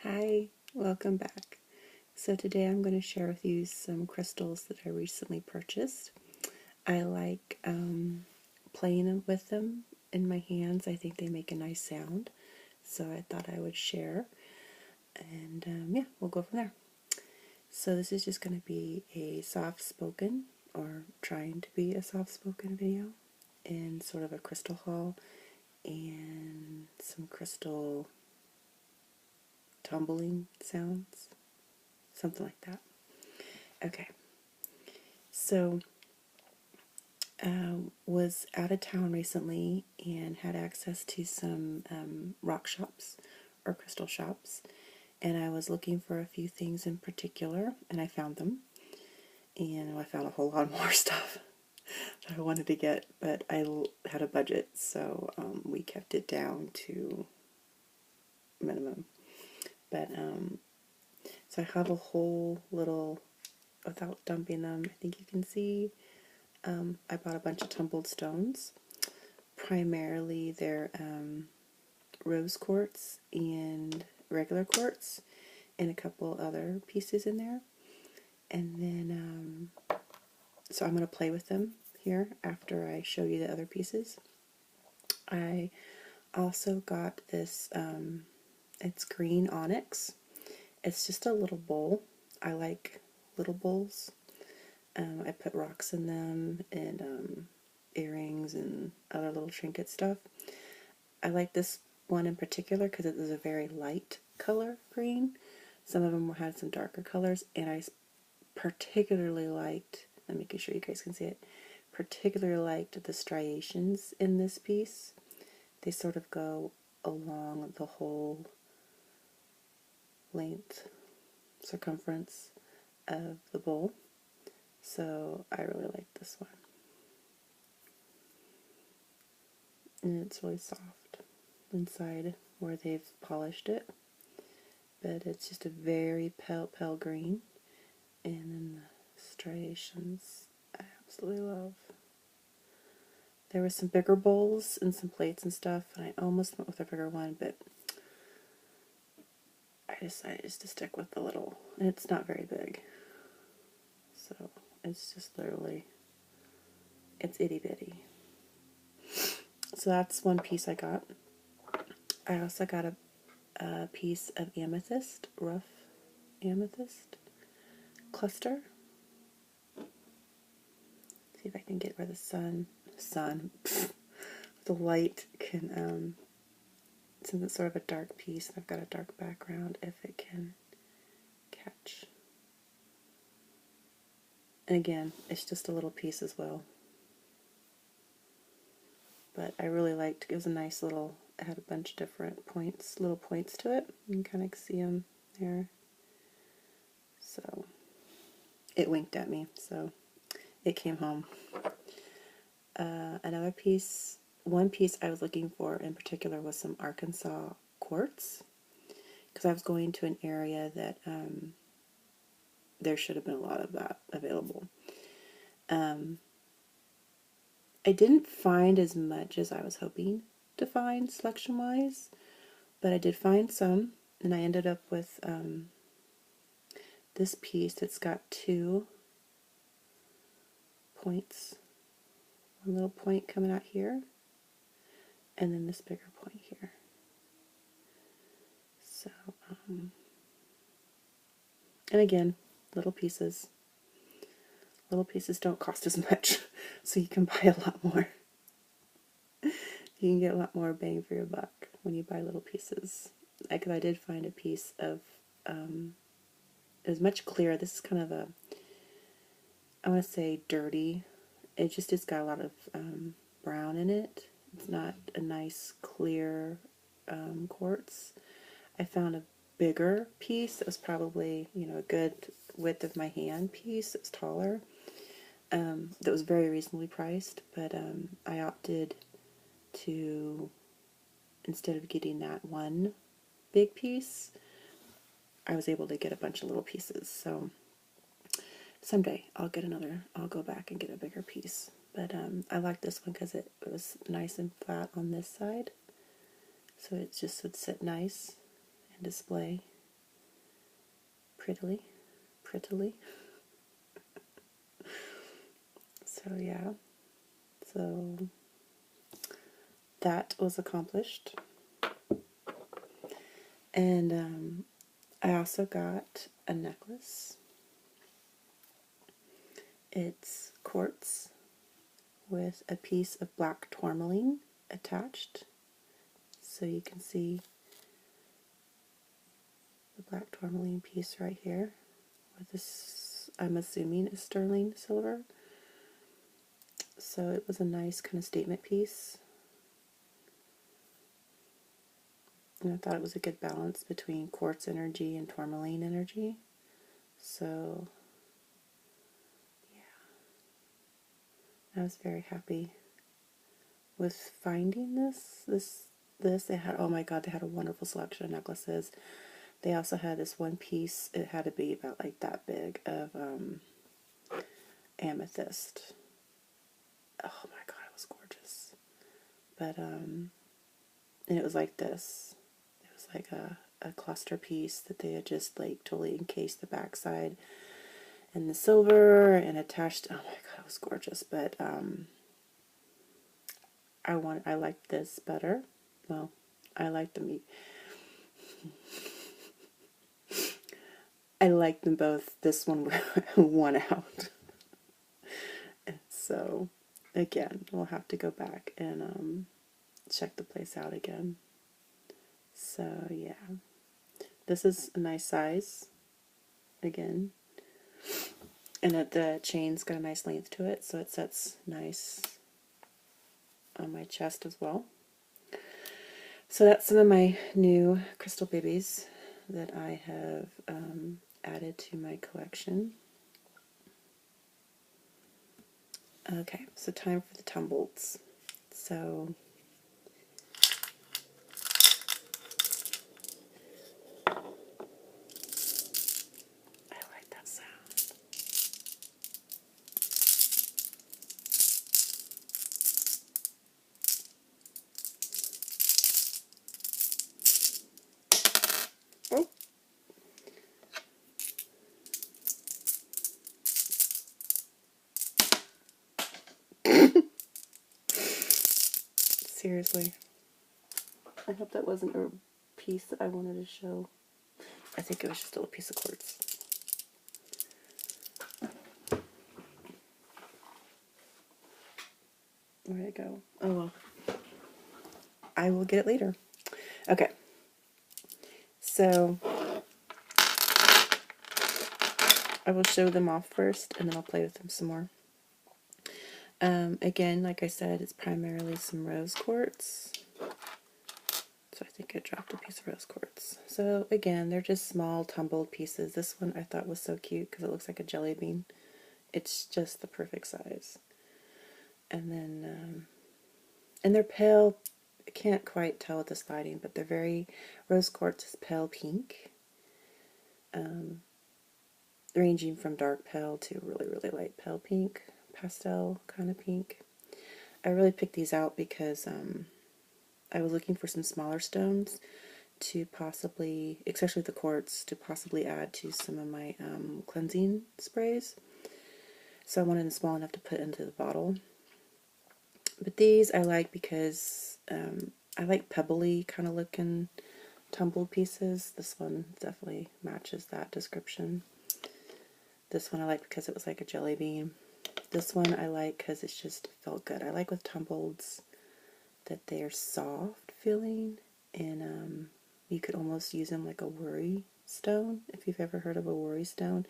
Hi, welcome back. So today I'm going to share with you some crystals that I recently purchased. I like playing with them in my hands. I think they make a nice sound, so I thought I would share. And yeah, we'll go from there. So this is just going to be a soft-spoken, or trying to be a soft-spoken video, in sort of a crystal haul and some crystal tumbling sounds, something like that. Okay, so was out of town recently and had access to some rock shops or crystal shops, and I was looking for a few things in particular, and I found them. And I found a whole lot more stuff that I wanted to get, but I had a budget, so we kept it down to minimum. But so I have a whole little, without dumping them, I think you can see, I bought a bunch of tumbled stones. Primarily they're rose quartz and regular quartz, and a couple other pieces in there. And then, so I'm going to play with them here after I show you the other pieces. I also got this, it's green onyx. It's just a little bowl. I like little bowls. I put rocks in them and earrings and other little trinket stuff. I like this one in particular because it is a very light color green. Some of them had some darker colors, and I particularly liked, I'm making sure you guys can see it, particularly liked the striations in this piece. They sort of go along the whole length, circumference of the bowl. So I really like this one. And it's really soft inside where they've polished it. But it's just a very pale green. And then the striations I absolutely love. There were some bigger bowls and some plates and stuff, and I almost went with a bigger one, but I decided just to stick with the little. And it's not very big. So it's just literally, it's itty bitty. So that's one piece I got. I also got a piece of amethyst, rough amethyst cluster. See if I can get where the sun, the light can, since it's sort of a dark piece, and I've got a dark background, if it can catch. And again, it's just a little piece as well. But I really liked, it was a nice little, it had a bunch of different points, little points to it. You can kind of see them there. So, it winked at me, so it came home. Another piece, one piece I was looking for in particular was some Arkansas quartz, because I was going to an area that there should have been a lot of that available. I didn't find as much as I was hoping to find selection-wise, but I did find some, and I ended up with this piece that's got 2 points. One little point coming out here, and then this bigger point here. So, and again, little pieces. Little pieces don't cost as much, so you can buy a lot more. You can get a lot more bang for your buck when you buy little pieces. Because I did find a piece of, it was much clearer. This is kind of a, I want to say dirty. It's got a lot of brown in it. It's not a nice clear quartz. I found a bigger piece that was probably, a good width of my hand piece. It was taller. That was very reasonably priced, but I opted to, instead of getting that one big piece, I was able to get a bunch of little pieces. So someday I'll go back and get a bigger piece. But I like this one because it was nice and flat on this side, so it just would sit nice and display. prettily. So yeah, so that was accomplished. And I also got a necklace. It's quartz with a piece of black tourmaline attached. So you can see the black tourmaline piece right here with this, I'm assuming, is sterling silver. So it was a nice kind of statement piece. And I thought it was a good balance between quartz energy and tourmaline energy. So yeah, I was very happy with finding this. They had, oh my god, they had a wonderful selection of necklaces. They also had this one piece, it had to be about like that big, of amethyst. Oh my god, it was gorgeous. But and it was like this. It was like a cluster piece that they had just like totally encased the backside in the silver and attached. Oh my god, it was gorgeous. But I liked this better. Well, I liked them. I liked them both. This one won out. And so again, we'll have to go back and check the place out again. So yeah, this is a nice size again, and the chain's got a nice length to it, so it sets nice on my chest as well. So that's some of my new crystal babies that I have added to my collection. Okay, so time for the tumbleds. So I like that sound. Oh. Seriously. I hope that wasn't a piece that I wanted to show. I think it was just a little piece of quartz. Where'd it go? Oh well. I will get it later. Okay. So I will show them off first and then I'll play with them some more. Again, like I said, it's primarily some rose quartz. So I think I dropped a piece of rose quartz. So again, they're just small tumbled pieces. This one I thought was so cute because it looks like a jelly bean. It's just the perfect size. And then, and they're pale. I can't quite tell with this lighting, but they're very, rose quartz is pale pink. Ranging from dark pale to really, really light pale pink, pastel kind of pink. I really picked these out because I was looking for some smaller stones to possibly, especially the quartz, to possibly add to some of my cleansing sprays. So I wanted them small enough to put into the bottle. But these I like because I like pebbly kind of looking tumbled pieces. This one definitely matches that description. This one I like because it was like a jelly bean. This one I like because it just felt good. I like with tumbleds that they're soft feeling, and you could almost use them like a worry stone, if you've ever heard of a worry stone.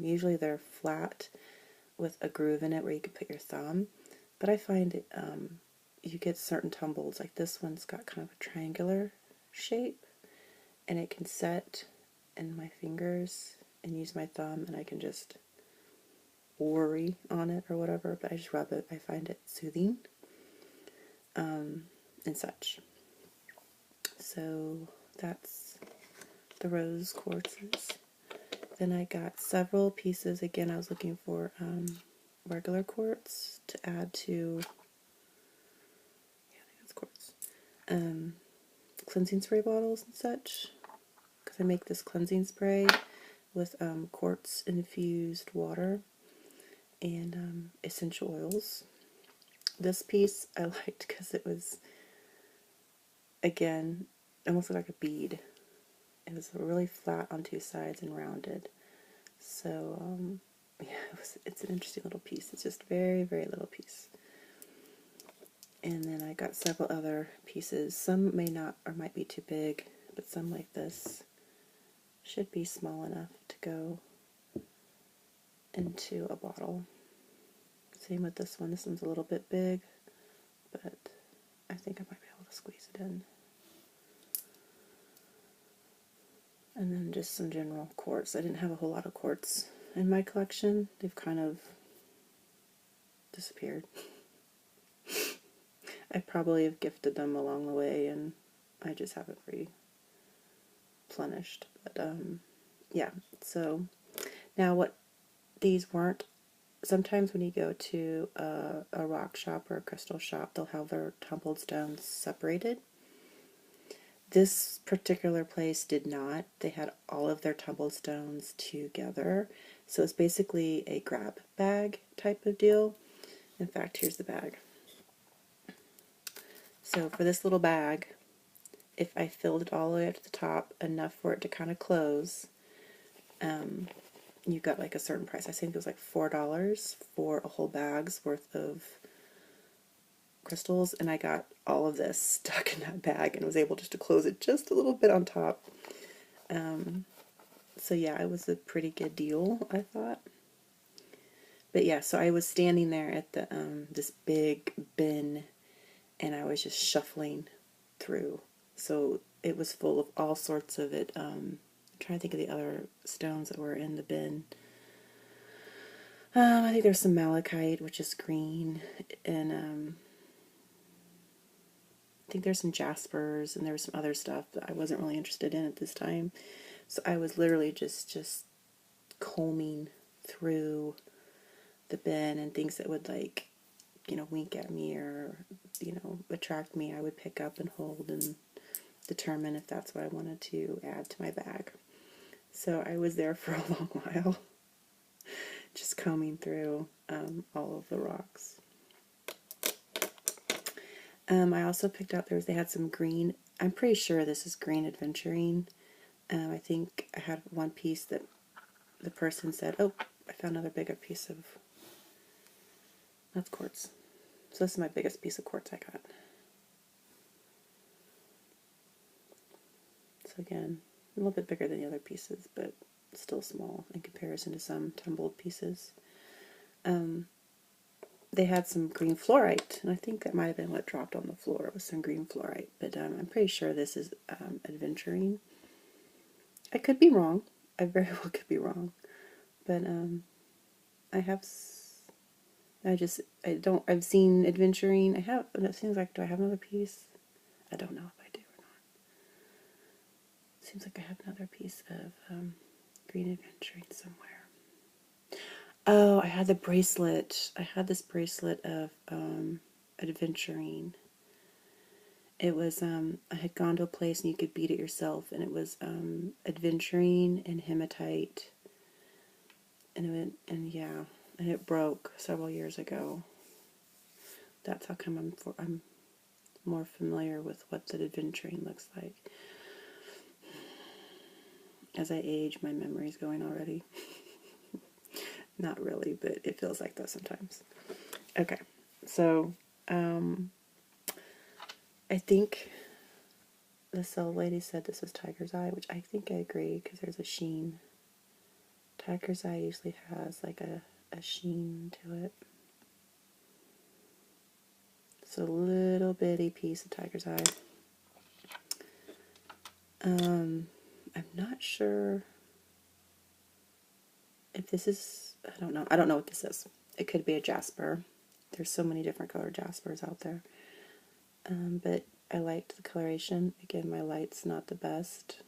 Usually they're flat with a groove in it where you could put your thumb, but I find it, you get certain tumbleds, like this one's got kind of a triangular shape, and it can set in my fingers and use my thumb, and I can just worry on it or whatever, but I just rub it. I find it soothing and such. So that's the rose quartzes. Then I got several pieces. Again, I was looking for regular quartz to add to, yeah, I think that's quartz, cleansing spray bottles and such, because I make this cleansing spray with quartz infused water and essential oils. This piece I liked because it was, again, almost like a bead. It was really flat on two sides and rounded. So yeah, it's an interesting little piece. It's just very, very little piece. And then I got several other pieces. Some may not or might be too big, but some like this should be small enough to go into a bottle. Same with this one. This one's a little bit big, but I think I might be able to squeeze it in. And then just some general quartz. I didn't have a whole lot of quartz in my collection. They've kind of disappeared. I probably have gifted them along the way and I just haven't replenished. But yeah, so now what these weren't, sometimes when you go to a rock shop or a crystal shop, they'll have their tumbled stones separated. This particular place did not. They had all of their tumbled stones together. So it's basically a grab bag type of deal. In fact, here's the bag. So for this little bag, if I filled it all the way up to the top, enough for it to kind of close, you got like a certain price. I think it was like $4 for a whole bag's worth of crystals, and I got all of this stuck in that bag and was able just to close it just a little bit on top. So yeah, it was a pretty good deal, I thought. But yeah, so I was standing there at the this big bin, and I was just shuffling through. So it was full of all sorts of it. I'm trying to think of the other stones that were in the bin. I think there's some malachite, which is green, and I think there's some jaspers, and there was some other stuff that I wasn't really interested in at this time. So I was literally just combing through the bin, and things that would, like, you know, wink at me or, you know, attract me, I would pick up and hold and determine if that's what I wanted to add to my bag. So I was there for a long while, just combing through all of the rocks. I also picked up, they had some green, I'm pretty sure this is green aventurine. I think I had one piece that the person said, oh, I found another bigger piece of, that's quartz. So this is my biggest piece of quartz I got. So again, a little bit bigger than the other pieces, but still small in comparison to some tumbled pieces. They had some green fluorite, and I think that might have been what dropped on the floor, was some green fluorite, but I'm pretty sure this is aventurine. I could be wrong. I very well could be wrong, but I've seen aventurine. It seems like, do I have another piece? I don't know if I do or not. Seems like I have another piece of green aventurine somewhere. Oh, I had the bracelet. I had this bracelet of aventurine. It was, I had gone to a place and you could bead it yourself, and it was aventurine and hematite. And it broke several years ago. That's how come I'm more familiar with what the aventurine looks like. As I age, my memory's going already. Not really, but it feels like that sometimes. Okay, so I think the sell lady said this was tiger's eye, which I think I agree, because there's a sheen. Tiger's eye usually has like a sheen to it. So a little bitty piece of tiger's eye. I'm not sure if this is, I don't know what this is. It could be a jasper. There's so many different colored jaspers out there. But I liked the coloration. Again, my light's not the best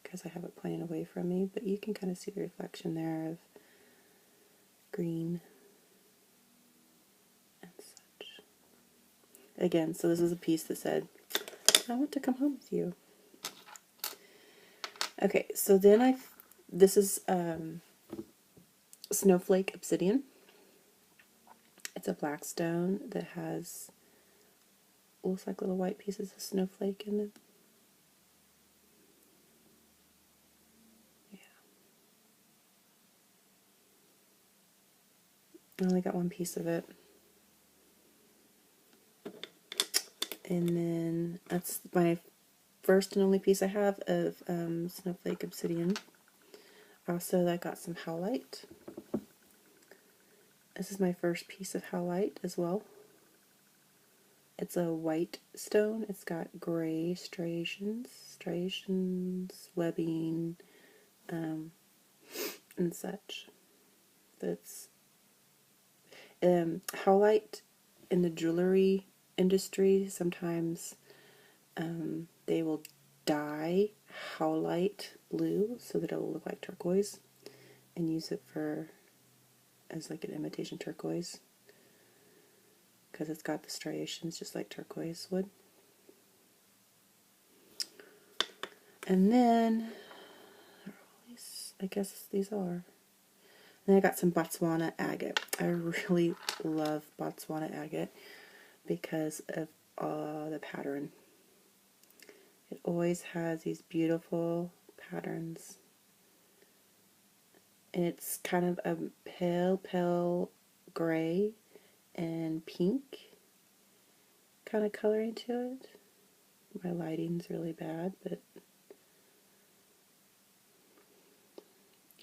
because I have it pointing away from me, but you can kind of see the reflection there of green and such. Again, so this is a piece that said, I want to come home with you. Okay, so then This is Snowflake Obsidian. It's a black stone that has, looks like little white pieces of snowflake in it. Yeah. I only got one piece of it. And then that's my first and only piece I have of Snowflake Obsidian. Also, I got some howlite. This is my first piece of howlite as well. It's a white stone. It's got gray striations, webbing, and such. That's howlite in the jewelry industry. Sometimes they will dye howlite blue so that it will look like turquoise, and use it for as like an imitation turquoise, because it's got the striations just like turquoise would. And then, I guess these are. Then I got some Botswana agate. I really love Botswana agate because of the pattern. It always has these beautiful patterns. And it's kind of a pale gray and pink kind of coloring to it. My lighting's really bad, but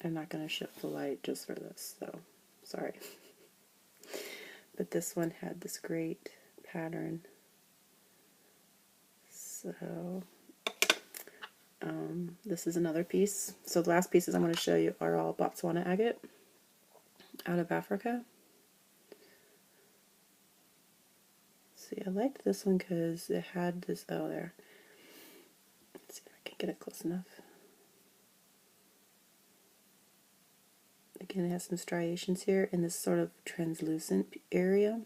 I'm not going to shift the light just for this, so sorry. But this one had this great pattern. So this is another piece. So the last pieces I'm going to show you are all Botswana agate out of Africa. See, I liked this one because it had this, oh there. Let's see if I can get it close enough. Again, it has some striations here in this sort of translucent area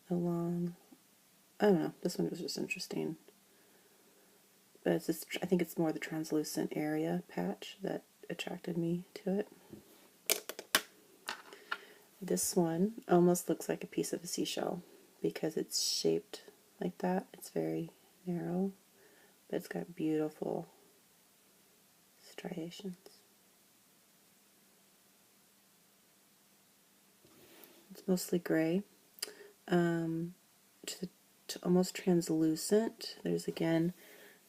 along, I don't know, this one was just interesting. But it's just, I think it's more the translucent area patch that attracted me to it. This one almost looks like a piece of a seashell because it's shaped like that. It's very narrow, but it's got beautiful striations. It's mostly gray, to almost translucent. There's again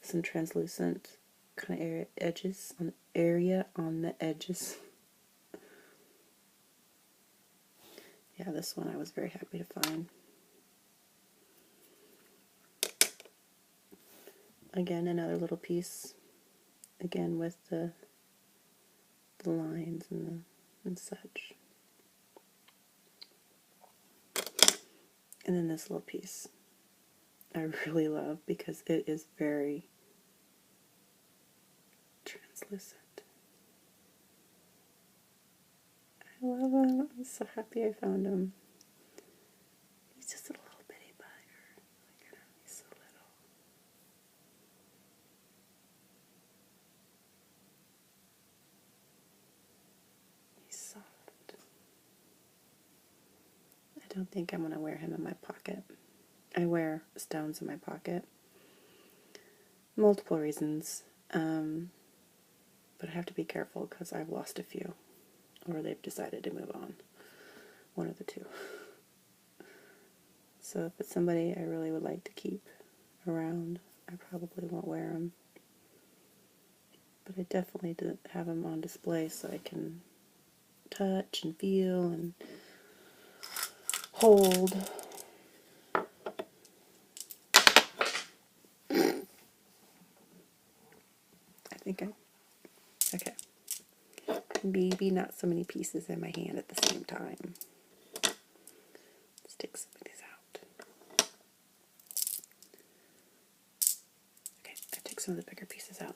some translucent kind of edges on the area on the edges. Yeah, this one I was very happy to find. Again, another little piece. Again with the lines and such. And then this little piece I really love because it is very translucent. I love him. I'm so happy I found him. He's just a little bitty bugger. Look at him. He's so little. He's soft. I don't think I'm going to wear him in my pocket. I wear stones in my pocket. Multiple reasons. But I have to be careful because I've lost a few. Or they've decided to move on. One of the two. So if it's somebody I really would like to keep around, I probably won't wear them. But I definitely did have them on display so I can touch and feel and hold. I think okay. Maybe not so many pieces in my hand at the same time. Let's take some of these out. Okay, I took some of the bigger pieces out.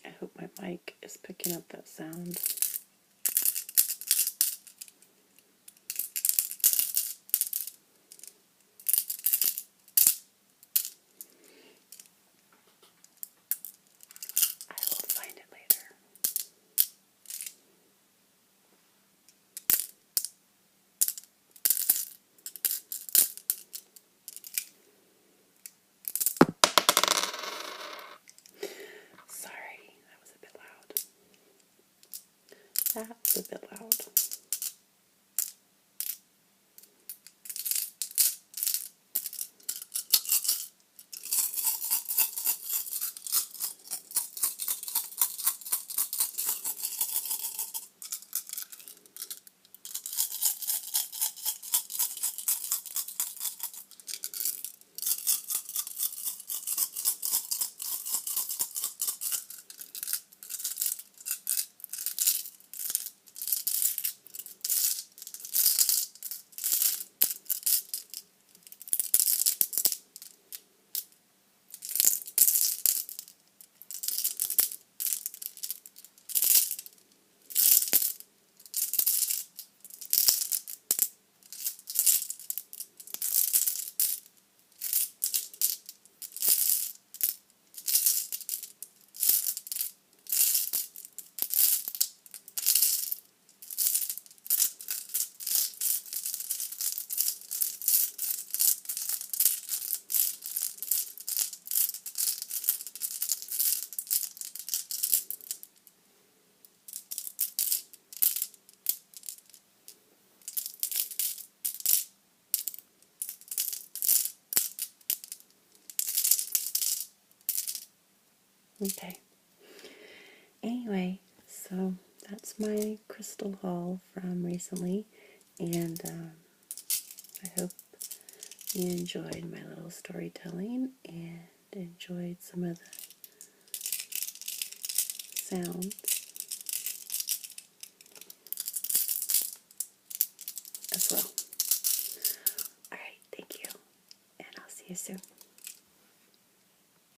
I hope my mic is picking up that sound. That was a bit loud. Okay. Anyway, so that's my crystal haul from recently, and I hope you enjoyed my little storytelling and enjoyed some of the sounds as well. Alright, thank you, and I'll see you soon.